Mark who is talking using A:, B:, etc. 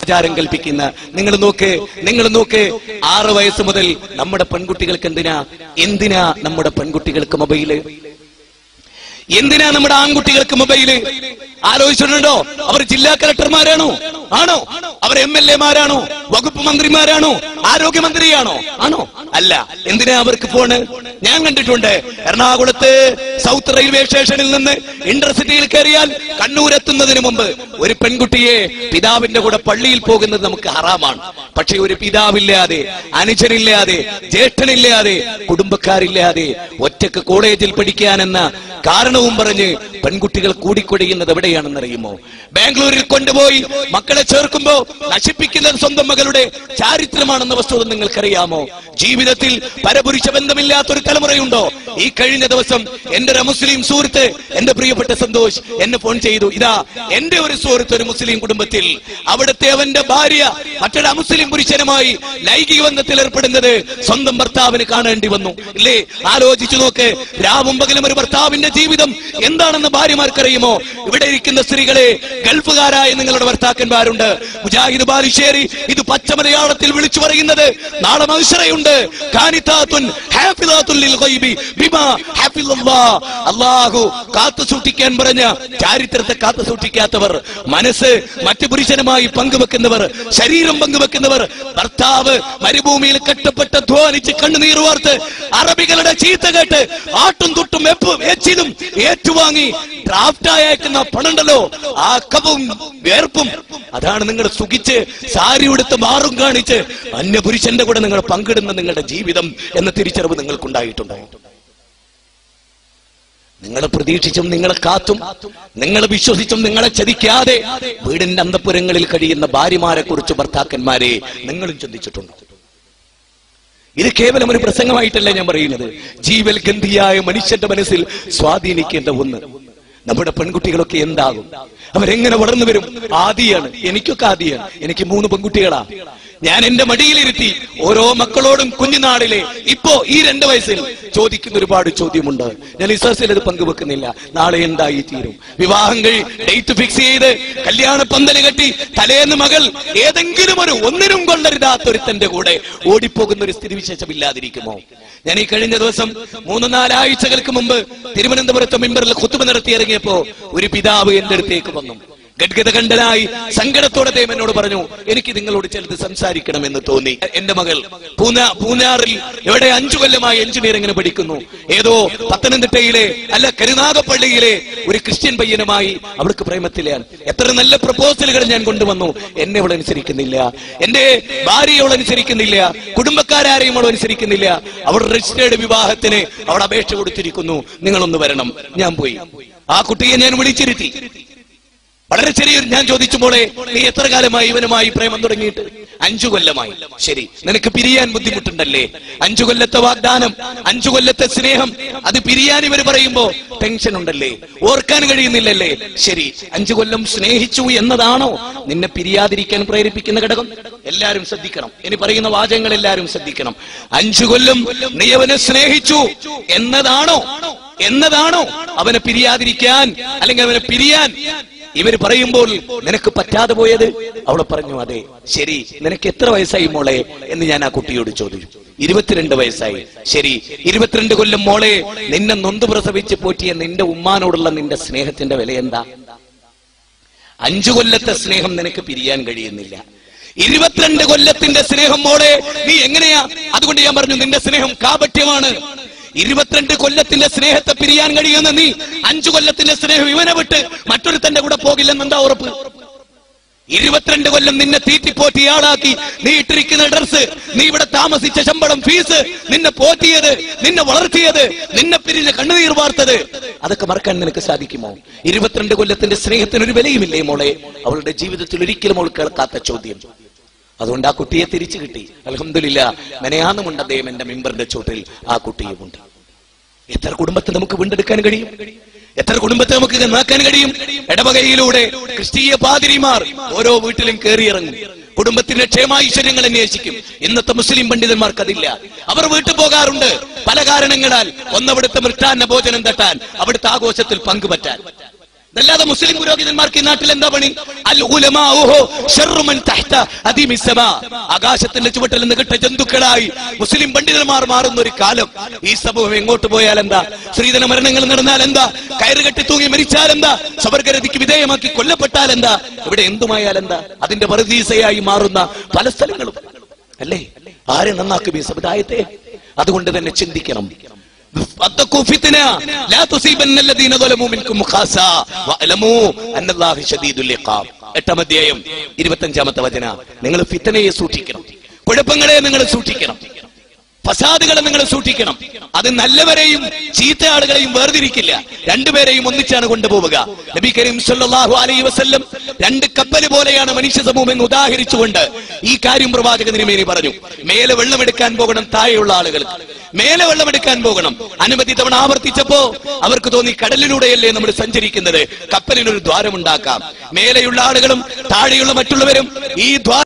A: ആചാരം കൽപ്പിക്കുന്ന നിങ്ങൾ നോക്ക് 6 വയസ്സ് മുതൽ നമ്മുടെ പെൺകുട്ടികൾക്ക് എന്തിനാ നമ്മുടെ പെൺകുട്ടികൾക്ക് മൊബൈല്? എന്തിനാ നമ്മുടെ ആൺകുട്ടികൾക്ക് മൊബൈല്? ആലോചിച്ചിട്ടുണ്ടോ? അവർ ജില്ലാ കളക്ടർമാരാണോ? ആണോ? അവർ MLA മാരാണോ? വകുപ്പ് മന്ത്രിമാരാണോ? ആരോഗ്യമന്ത്രിയാണോ? ആണോ? അല്ല. എന്തിനാ അവർക്ക് ഫോണ്? ഞാൻ കണ്ടിട്ടുണ്ട്. എറണാകുളത്ത് സൗത്ത് റെയിൽവേ സ്റ്റേഷനിൽ നിന്ന് ഇന്റർസിറ്റിയിൽ കയറിയാൽ കണ്ണൂരെത്തുന്നതിന് മുമ്പ് ഒരു പെൺകുട്ടിയെ പിതാവിന്റെ കൂടെ പള്ളിയിൽ പോകുന്നത് നമുക്ക് ഹറാമാണ്. പക്ഷെ ഒരു പിതാവില്ലാതെ, അനുജനില്ലാതെ, ജ്യേഷ്ഠനില്ലാതെ, കുടുംബക്കാരില്ലാതെ ഒറ്റക്ക് കോളേജിൽ പഠിക്കാനെന്ന കാരണവും പറഞ്ഞ് പെൺകുട്ടികൾ കൂടിക്കൊടിയുന്നത് എവിടെയാണെന്നറിയുമോ? ബാംഗ്ലൂരിൽ കൊണ്ടുപോയി മക്കളെ ചേർക്കുമ്പോ നശിപ്പിക്കുന്നത് സ്വന്തം മകളുടെ ചാരിത്രമാണെന്ന വസ്തുത നിങ്ങൾക്കറിയാമോ? ജീവിതത്തിൽ പരപുരുഷ ബന്ധമില്ലാത്തൊരു തലമുറയുണ്ടോ? ഈ കഴിഞ്ഞ ദിവസം എന്റെ ഒരു മുസ്ലിം സുഹൃത്ത്, എന്റെ പ്രിയപ്പെട്ട സന്തോഷ്, എന്നെ ഫോൺ ചെയ്തു. ഇതാ എന്റെ ഒരു സുഹൃത്ത് ഒരു മുസ്ലിം കുടുംബത്തിൽ, അവിടുത്തെ അവന്റെ ഭാര്യ മറ്റൊരു മുസ്ലിം പുരുഷനുമായി ലൈംഗിക ബന്ധത്തിൽ ഏർപ്പെടുന്നത് സ്വന്തം ഭർത്താവിന് കാണേണ്ടി വന്നു. ഇല്ലേ? ആലോചിച്ചു നോക്ക്. രാവും പകലും ഒരു ഭർത്താവിന്റെ ജീവിതം എന്താണെന്ന് ഭാര്യമാർക്കറിയുമോ? ഇവിടെ ഇരിക്കുന്ന സ്ത്രീകളെ, ഗൾഫുകാരായ നിങ്ങളുടെ ഭർത്താക്കന്മാരുണ്ട്. മുജാഹിദ് ബാലുശ്ശേരി ഇത് പച്ച മലയാളത്തിൽ വിളിച്ചു പറയുന്നത് നാളെ മഹ്ശറയുണ്ട്. അല്ലാഹു കാത്തു സൂക്ഷിക്കാൻ പറഞ്ഞ ചാരിത്രത്തെ കാത്തു സൂക്ഷിക്കാത്തവർ, മനസ്സ് മറ്റു പുരുഷനുമായി പങ്കുവെക്കുന്നവർ, ശരീരം പങ്കുവെക്കുന്നവർ, ഭർത്താവ് മരുഭൂമിയിൽ കഷ്ടപ്പെട്ട് ധ്വാനിച്ച് കണ്ണുനീർ വാർത്ത് അറബികളുടെ ചീത്ത കേട്ട് ആട്ടും തുട്ടും എച്ചിലും ഏറ്റുവാങ്ങി ഡ്രാഫ്റ്റായി അയക്കുന്ന പണുണ്ടല്ലോ, ആ കവും വേർപ്പും, അതാണ് നിങ്ങൾ സുഖിച്ച് സാരി ഉടുത്ത് മാറും കാണിച്ച് അന്യപുരുഷന്റെ കൂടെ നിങ്ങൾ പങ്കിടുന്ന നിങ്ങളുടെ ജീവിതം എന്ന തിരിച്ചറിവ് നിങ്ങൾക്കുണ്ടായിട്ടുണ്ടോ? നിങ്ങളെ പ്രതീക്ഷിച്ചും നിങ്ങളെ കാത്തും നിങ്ങളെ വിശ്വസിച്ചും നിങ്ങളെ ചതിക്കാതെ വീടിന്റെ അന്തഃപുരങ്ങളിൽ കഴിയുന്ന ഭാര്യമാരെ കുറിച്ച് ഭർത്താക്കന്മാരെ നിങ്ങളും ചിന്തിച്ചിട്ടുണ്ടോ? ഇത് കേവലം ഒരു പ്രസംഗമായിട്ടല്ല ഞാൻ പറയുന്നത്. ജീവൽ ഗന്ധിയായ മനുഷ്യന്റെ മനസ്സിൽ സ്വാധീനിക്കേണ്ട ഒന്ന്. നമ്മുടെ പെൺകുട്ടികളൊക്കെ എന്താകും? അവരെങ്ങനെ വളർന്നു വരും? ആദിയാണ്. എനിക്കൊക്കെ ആദിയാണ്. എനിക്ക് 3 പെൺകുട്ടികളാ. ഞാൻ എന്റെ മടിയിലിരുത്തി ഓരോ മക്കളോടും കുഞ്ഞുനാളിലെ ഇപ്പോ ഈ 2 വയസ്സിൽ ചോദിക്കുന്ന ഒരുപാട് ചോദ്യമുണ്ട്. ഞാൻ ഈ സദസ്സിൽ അത് പങ്കുവെക്കുന്നില്ല. നാളെ എന്തായി തീരും? വിവാഹം ഡേറ്റ് ഫിക്സ് ചെയ്ത് കല്യാണ പന്തല് കെട്ടി തലേന്ന് മകൾ ഏതെങ്കിലും ഒന്നിനും കൊള്ളരുതാത്തൊരുത്തന്റെ കൂടെ ഓടിപ്പോകുന്ന ഒരു സ്ഥിതിവിശേഷം ഇല്ലാതിരിക്കുമോ? ഞാൻ ഈ കഴിഞ്ഞ ദിവസം 3-4 ആഴ്ചകൾക്ക് മുമ്പ് തിരുവനന്തപുരത്ത് മിമ്പറിൽ ഖുത്ബ നടത്തി ഇറങ്ങിയപ്പോ ഒരു പിതാവ് എന്റെ അടുത്തേക്ക് വന്നു. ഗദ്ഗതകണ്ഠനായി സങ്കടത്തോടെ അദ്ദേഹം എന്നോട് പറഞ്ഞു, എനിക്ക് നിങ്ങളോട് ചിലത് സംസാരിക്കണമെന്ന് തോന്നി. എന്റെ മകൾ പൂനാറിൽ എവിടെ 5 കൊല്ലമായി എഞ്ചിനീയറിംഗിന് പഠിക്കുന്നു. ഏതോ പത്തനംതിട്ടയിലെ അല്ല കരുനാഗപ്പള്ളിയിലെ ഒരു ക്രിസ്ത്യൻ പയ്യനുമായി അവൾക്ക് പ്രേമത്തിലാണ്. എത്ര നല്ല പ്രപ്പോസലുകൾ ഞാൻ കൊണ്ടുവന്നു. എന്നെ അവൾ അനുസരിക്കുന്നില്ല, എന്റെ ഭാര്യയെ അവൾ അനുസരിക്കുന്നില്ല, കുടുംബക്കാരെയും അവൾ അനുസരിക്കുന്നില്ല. അവൾ രജിസ്റ്റേർഡ് വിവാഹത്തിന് അവൾ അപേക്ഷ കൊടുത്തിരിക്കുന്നു. നിങ്ങളൊന്ന് വരണം. ഞാൻ പോയി ആ കുട്ടിയെ ഞാൻ വിളിച്ചിരുത്തി. വളരെ ചെറിയൊരു ഞാൻ ചോദിച്ചു, മോളെ നീ എത്ര കാലമായി ഇവനുമായി പ്രേമം തുടങ്ങിയിട്ട്? 5 കൊല്ലമായി. ശരി, നിനക്ക് പിരിയാൻ ബുദ്ധിമുട്ടുണ്ടല്ലേ? 5 കൊല്ലത്തെ വാഗ്ദാനം, 5 കൊല്ലത്തെ സ്നേഹം, അത് പിരിയാൻ ഇവര് പറയുമ്പോ ടെൻഷൻ ഉണ്ടല്ലേ? ഓർക്കാൻ കഴിയുന്നില്ലല്ലേ? ശരി, 5 കൊല്ലം സ്നേഹിച്ചു എന്നതാണോ നിന്നെ പിരിയാതിരിക്കാൻ പ്രേരിപ്പിക്കുന്ന ഘടകം? എല്ലാരും ശ്രദ്ധിക്കണം. ഇനി പറയുന്ന വാചകങ്ങൾ എല്ലാരും ശ്രദ്ധിക്കണം. 5 കൊല്ലം നീ അവനെ സ്നേഹിച്ചു എന്നതാണോ അവനെ പിരിയാതിരിക്കാൻ അല്ലെങ്കിൽ അവനെ പിരിയാൻ ഇവര് പറയുമ്പോൾ നിനക്ക് പറ്റാതെ പോയത്? അവളെ പറഞ്ഞു, അതെ. ശരി, നിനക്ക് എത്ര വയസ്സായി മോളെ എന്ന് ഞാൻ ആ കുട്ടിയോട് ചോദിച്ചു. 22 വയസ്സായി. ശരി, 22 കൊല്ലം മോളെ നിന്നെ നൊന്ത് പ്രസവിച്ച് പോറ്റിയ നിന്റെ ഉമ്മാനോടുള്ള നിന്റെ സ്നേഹത്തിന്റെ വില എന്താ? 5 കൊല്ലത്തെ സ്നേഹം നിനക്ക് പിരിയാൻ കഴിയുന്നില്ല. 22 കൊല്ലത്തിന്റെ സ്നേഹം മോളെ നീ എങ്ങനെയാ? അതുകൊണ്ട് ഞാൻ പറഞ്ഞു, നിന്റെ സ്നേഹം കാപട്യമാണ്. 22 കൊല്ലത്തിന്റെ സ്നേഹത്തെ പിരിയാൻ കഴിയുന്ന നീ 5 കൊല്ലത്തിന്റെ സ്നേഹം ഇവനെ വിട്ട് മറ്റൊരു തന്റെ കൂടെ പോകില്ലെന്ന് എന്താ ഉറപ്പ്? 22 കൊല്ലം നിന്നെ തീറ്റിപ്പോറ്റിയാളാക്കി നീ ഇട്ടിരിക്കുന്ന ഡ്രസ്, നീ ഇവിടെ താമസിച്ച ശമ്പളം, ഫീസ്, നിന്നെ പോറ്റിയത്, നിന്നെ വളർത്തിയത്, നിന്നെ പിരിഞ്ഞ് കണ്ണുനീർ വാർത്തത്, അതൊക്കെ മറക്കാൻ നിനക്ക് സാധിക്കുമോ? 22 കൊല്ലത്തിന്റെ സ്നേഹത്തിന് ഒരു വിലയുമില്ലേ മോളെ? അവളുടെ ജീവിതത്തിൽ ഒരിക്കലും അവൾ കേൾക്കാത്ത ചോദ്യം. അതുകൊണ്ട് ആ കുട്ടിയെ തിരിച്ചു കിട്ടി. അൽഹംദുലില്ലാഹ്, മെനയാന്നുമുണ്ട് അദ്ദേഹം എന്റെ മിമ്പറിന്റെ ചോട്ടിൽ ആ കുട്ടിയുമുണ്ട്. എത്ര കുടുംബത്തെ നമുക്ക് വീണ്ടെടുക്കാൻ കഴിയും? എത്ര കുടുംബത്തെ നമുക്ക് നന്നാക്കാൻ കഴിയും? ഇടവകയിലൂടെ ക്രിസ്തീയ പാതിരിമാർ ഓരോ വീട്ടിലും കയറിയിറങ്ങും. കുടുംബത്തിന്റെ ക്ഷേമാഐശ്വര്യങ്ങൾ അന്വേഷിക്കും. ഇന്നത്തെ മുസ്ലിം പണ്ഡിതന്മാർക്ക് അതില്ല. അവർ വീട്ടിൽ പോകാറുണ്ട് പല കാരണങ്ങളാൽ. ഒന്നവിടുത്തെ മൃഷ്ടാന്ന ഭോജനം തട്ടാൻ, അവിടുത്തെ ആഘോഷത്തിൽ പങ്കുപറ്റാൻ. അല്ലാതെ മുസ്ലിം പുരോഹിതന്മാർക്ക് ഈ നാട്ടിൽ എന്താ പണി? അൽ ഉലമാഉഹു ശർറു മൻ തഹ്ത അദീമിസ് സമാ. ആകാശത്തിന്റെ ചുവട്ടിൽ നിന്ന് കിട്ട ജന്തുക്കളായി മുസ്ലിം പണ്ഡിതന്മാർ മാറുന്ന ഒരു കാലം. ഈ സമൂഹം എങ്ങോട്ട് പോയാൽ എന്താ? സ്ത്രീധന മരണങ്ങൾ നടന്നാൽ എന്താ? കയറുകെട്ടി തൂങ്ങി മരിച്ചാൽ എന്താ? സ്വവർഗരതിക്ക് വിധേയമാക്കി കൊല്ലപ്പെട്ടാൽ എന്താ? ഇവിടെ എന്തുമായാൽ എന്താ? അതിന്റെ പറുദീസയായി മാറുന്ന പല സ്ഥലങ്ങളും അല്ലേ? ആരെ നന്നാക്കും ഈ സമുദായത്തെ? അതുകൊണ്ട് തന്നെ ചിന്തിക്കണം. എട്ടാം അധ്യായം 25-ാമത്തെ വചന. നിങ്ങൾ ഫിത്നയെ സൂക്ഷിക്കണം, കുഴപ്പങ്ങളെ നിങ്ങൾ സൂക്ഷിക്കണം, ഫസാദുകളെ നിങ്ങൾ സൂക്ഷിക്കണം. അത് നല്ലവരെയും ചീത്ത ആളുകളെയും വേർതിരിക്കില്ല, രണ്ടുപേരെയും ഒന്നിച്ചാണ് കൊണ്ടുപോവുക. നബി കരീം സല്ലല്ലാഹു അലൈഹി വസല്ലം രണ്ട് കപ്പൽ പോലെയാണ് മനുഷ്യ സമൂഹം എന്ന് ഉദാഹരിച്ചുകൊണ്ട് ഈ കാര്യം പ്രവാചക തിരുമേനി പറഞ്ഞു. മേലെ വെള്ളമെടുക്കാൻ പോകണം താഴെയുള്ള ആളുകൾക്ക്, മേലെ വെള്ളമെടുക്കാൻ പോകണം. അനുമതി തവണ ആവർത്തിച്ചപ്പോ അവർക്ക് തോന്നി കടലിലൂടെയല്ലേ നമ്മൾ സഞ്ചരിക്കുന്നത്, കപ്പലിനൊരു ദ്വാരമുണ്ടാക്കാം. മേലെയുള്ള ആളുകളും താഴെയുള്ള മറ്റുള്ളവരും ഈ ദ്വാരം